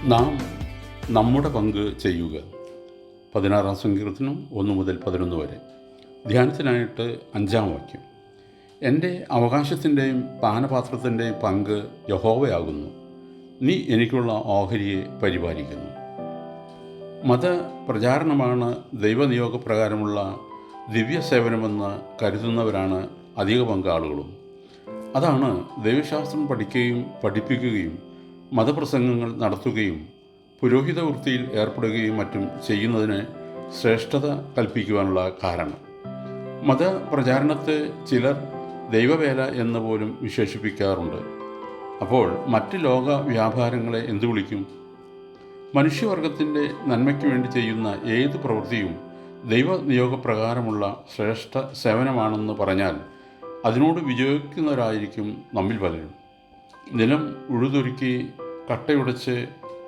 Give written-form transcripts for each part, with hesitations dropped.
നാം നമ്മുടെ പങ്ക് ചെയ്യുക. 16-ാം സങ്കീർത്തനം 1 മുതൽ 11 വരെ. ധ്യാനത്തിനായിട്ട് 5-ാം വാക്യം. എൻ്റെ അവകാശത്തിൻ്റെയും പാനപാത്രത്തിൻ്റെയും പങ്ക് യഹോവയാകുന്നു, നീ എനിക്കുള്ള ഓഹരിയെ പരിപാലിക്കുന്നു. മതപ്രചാരണമാണ് ദൈവനിയോഗപ്രകാരമുള്ള ദിവ്യസേവനമെന്ന് കരുതുന്നവരാണ് അധിക പങ്കാളുകളും. അതാണ് ദൈവശാസ്ത്രം പഠിക്കുകയും പഠിപ്പിക്കുകയും മതപ്രസംഗങ്ങൾ നടത്തുകയും പുരോഹിത വൃത്തിയിൽ ഏർപ്പെടുകയും മറ്റും ചെയ്യുന്നതിന് ശ്രേഷ്ഠത കൽപ്പിക്കുവാനുള്ള കാരണം. മതപ്രചാരണത്തെ ചിലർ ദൈവവേല എന്ന് പോലും വിശേഷിപ്പിക്കാറുണ്ട്. അപ്പോൾ മറ്റ് ലോക വ്യാപാരങ്ങളെ എന്തു വിളിക്കും? മനുഷ്യവർഗത്തിൻ്റെ നന്മയ്ക്ക് വേണ്ടി ചെയ്യുന്ന ഏത് പ്രവൃത്തിയും ദൈവനിയോഗപ്രകാരമുള്ള ശ്രേഷ്ഠ സേവനമാണെന്ന് പറഞ്ഞാൽ അതിനോട് വിജയിക്കുന്നവരായിരിക്കും നമ്മിൽ പലരും. നിലം ഉഴുതൊരുക്കി കട്ടയുടച്ച്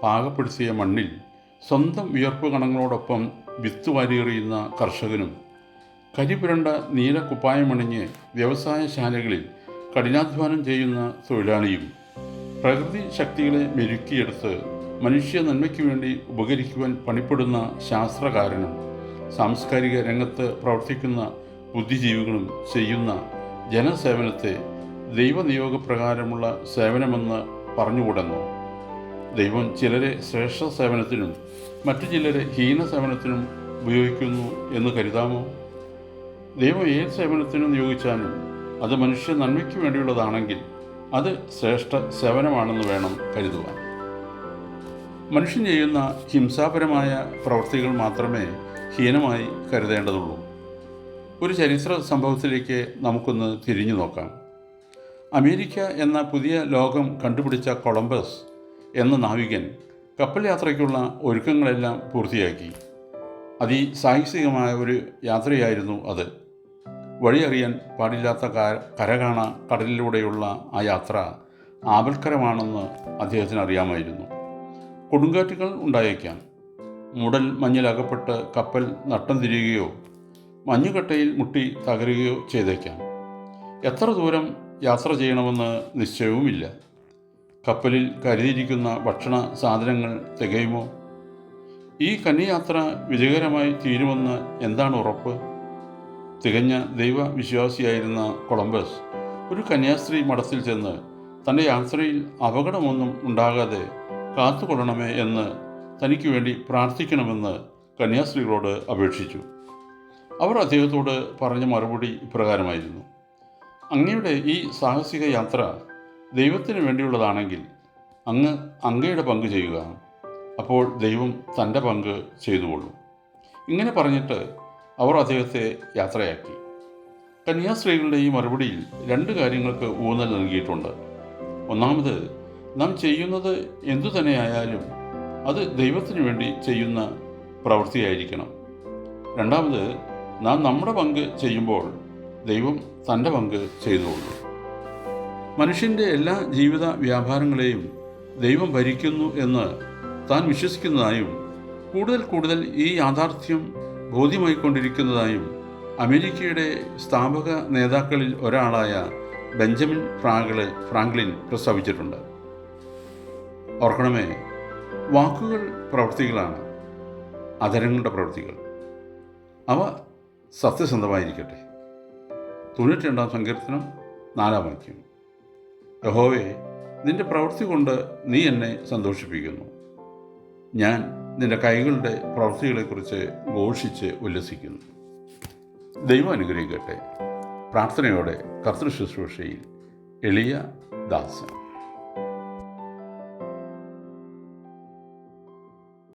പാകപ്പെടുത്തിയ മണ്ണിൽ സ്വന്തം വിയർപ്പ് കണങ്ങളോടൊപ്പം വിത്ത് വാരിയെറിയുന്ന കർഷകനും കരിപുരണ്ട നീല കുപ്പായമണിഞ്ഞ് വ്യവസായശാലകളിൽ കഠിനാധ്വാനം ചെയ്യുന്ന തൊഴിലാളിയും പ്രകൃതി ശക്തികളെ മെരുക്കിയെടുത്ത് മനുഷ്യ നന്മയ്ക്ക് വേണ്ടി ഉപകരിക്കുവാൻ പണിപ്പെടുന്ന ശാസ്ത്രകാരനും സാംസ്കാരിക രംഗത്ത് പ്രവർത്തിക്കുന്ന ബുദ്ധിജീവികളും ചെയ്യുന്ന ജനസേവനത്തെ ദൈവനിയോഗപ്രകാരമുള്ള സേവനമെന്ന് പറഞ്ഞുകൂടെന്നോ? ദൈവം ചിലരെ ശ്രേഷ്ഠ സേവനത്തിനും മറ്റു ചിലരെ ഹീന സേവനത്തിനും ഉപയോഗിക്കുന്നു എന്ന് കരുതാമോ? ദൈവം ഏത് സേവനത്തിനും നിയോഗിച്ചാലും അത് മനുഷ്യ നന്മയ്ക്ക് വേണ്ടിയുള്ളതാണെങ്കിൽ അത് ശ്രേഷ്ഠ സേവനമാണെന്ന് വേണം കരുതുവാൻ. മനുഷ്യൻ ചെയ്യുന്ന ഹിംസാപരമായ പ്രവൃത്തികൾ മാത്രമേ ഹീനമായി കരുതേണ്ടതുള്ളൂ. ഒരു ചരിത്ര സംഭവത്തിലേക്ക് നമുക്കൊന്ന് തിരിഞ്ഞു നോക്കാം. അമേരിക്ക എന്ന പുതിയ ലോകം കണ്ടുപിടിച്ച കൊളംബസ് എന്ന നാവികൻ കപ്പൽ യാത്രയ്ക്കുള്ള ഒരുക്കങ്ങളെല്ലാം പൂർത്തിയാക്കി. അതിസാഹസികമായ ഒരു യാത്രയായിരുന്നു അത്. വഴിയറിയാൻ പാടില്ലാത്ത കരകാണ കടലിലൂടെയുള്ള ആ യാത്ര ആപൽക്കരമാണെന്ന് അദ്ദേഹത്തിന് അറിയാമായിരുന്നു. കൊടുങ്കാറ്റുകൾ ഉണ്ടായേക്കാം. മൂടൽ മഞ്ഞിലകപ്പെട്ട് കപ്പൽ നട്ടം തിരിയുകയോ മഞ്ഞുകട്ടയിൽ മുട്ടി തകരുകയോ ചെയ്തേക്കാം. എത്ര ദൂരം യാത്ര ചെയ്യണമെന്ന് നിശ്ചയവുമില്ല. കപ്പലിൽ കരുതിയിരിക്കുന്ന ഭക്ഷണ സാധനങ്ങൾ തികയുമോ? ഈ കന്യയാത്ര വിജയകരമായി തീരുമെന്ന് എന്താണ് ഉറപ്പ്? തികഞ്ഞ ദൈവവിശ്വാസിയായിരുന്ന കൊളംബസ് ഒരു കന്യാസ്ത്രീ മഠത്തിൽ ചെന്ന് തൻ്റെ യാത്രയിൽ അപകടമൊന്നും ഉണ്ടാകാതെ കാത്തുകൊള്ളണമേ എന്ന് തനിക്ക് വേണ്ടി പ്രാർത്ഥിക്കണമെന്ന് കന്യാസ്ത്രീകളോട് അപേക്ഷിച്ചു. അവർ അദ്ദേഹത്തോട് പറഞ്ഞ മറുപടി ഇപ്രകാരമായിരുന്നു: അങ്ങയുടെ ഈ സാഹസിക യാത്ര ദൈവത്തിന് വേണ്ടിയുള്ളതാണെങ്കിൽ അങ്ങയുടെ പങ്ക് ചെയ്യുക, അപ്പോൾ ദൈവം തൻ്റെ പങ്ക് ചെയ്തുകൊള്ളും. ഇങ്ങനെ പറഞ്ഞിട്ട് അവർ അദ്ദേഹത്തെ യാത്രയാക്കി. കന്യാസ്ത്രീകളുടെ ഈ മറുപടിയിൽ 2 കാര്യങ്ങൾക്ക് ഊന്നൽ നൽകിയിട്ടുണ്ട്. ഒന്നാമത്, നാം ചെയ്യുന്നത് എന്തു തന്നെയായാലും അത് ദൈവത്തിന് വേണ്ടി ചെയ്യുന്ന പ്രവൃത്തിയായിരിക്കണം. രണ്ടാമത്, നാം നമ്മുടെ പങ്ക് ചെയ്യുമ്പോൾ ദൈവം തൻ്റെ പങ്ക് ചെയ്തുകൊള്ളും. മനുഷ്യൻ്റെ എല്ലാ ജീവിത വ്യാപാരങ്ങളെയും ദൈവം ഭരിക്കുന്നു എന്ന് താൻ വിശ്വസിക്കുന്നതായും കൂടുതൽ ഈ യാഥാർത്ഥ്യം ബോധ്യമായിക്കൊണ്ടിരിക്കുന്നതായും അമേരിക്കയുടെ സ്ഥാപക നേതാക്കളിൽ ഒരാളായ ബെഞ്ചമിൻ ഫ്രാങ്ക്ലിൻ പ്രസ്താവിച്ചിട്ടുണ്ട്. ഓർക്കണമേ, വാക്കുകൾ പ്രവൃത്തികളാണ്, അധരങ്ങളുടെ പ്രവൃത്തികൾ. അവ സത്യസന്ധമായിരിക്കട്ടെ. 92-ാം സങ്കീർത്തനം 4-ാം വാക്യം. യഹോവേ, നിന്റെ പ്രവൃത്തി കൊണ്ട് നീ എന്നെ സന്തോഷിപ്പിക്കുന്നു. ഞാൻ നിന്റെ കൈകളുടെ പ്രവൃത്തികളെക്കുറിച്ച് ഘോഷിച്ച് ഉല്ലസിക്കുന്നു. ദൈവം അനുഗ്രഹിക്കട്ടെ. പ്രാർത്ഥനയോടെ കർത്തൃ ശുശ്രൂഷയിൽ എളിയ ദാസൻ.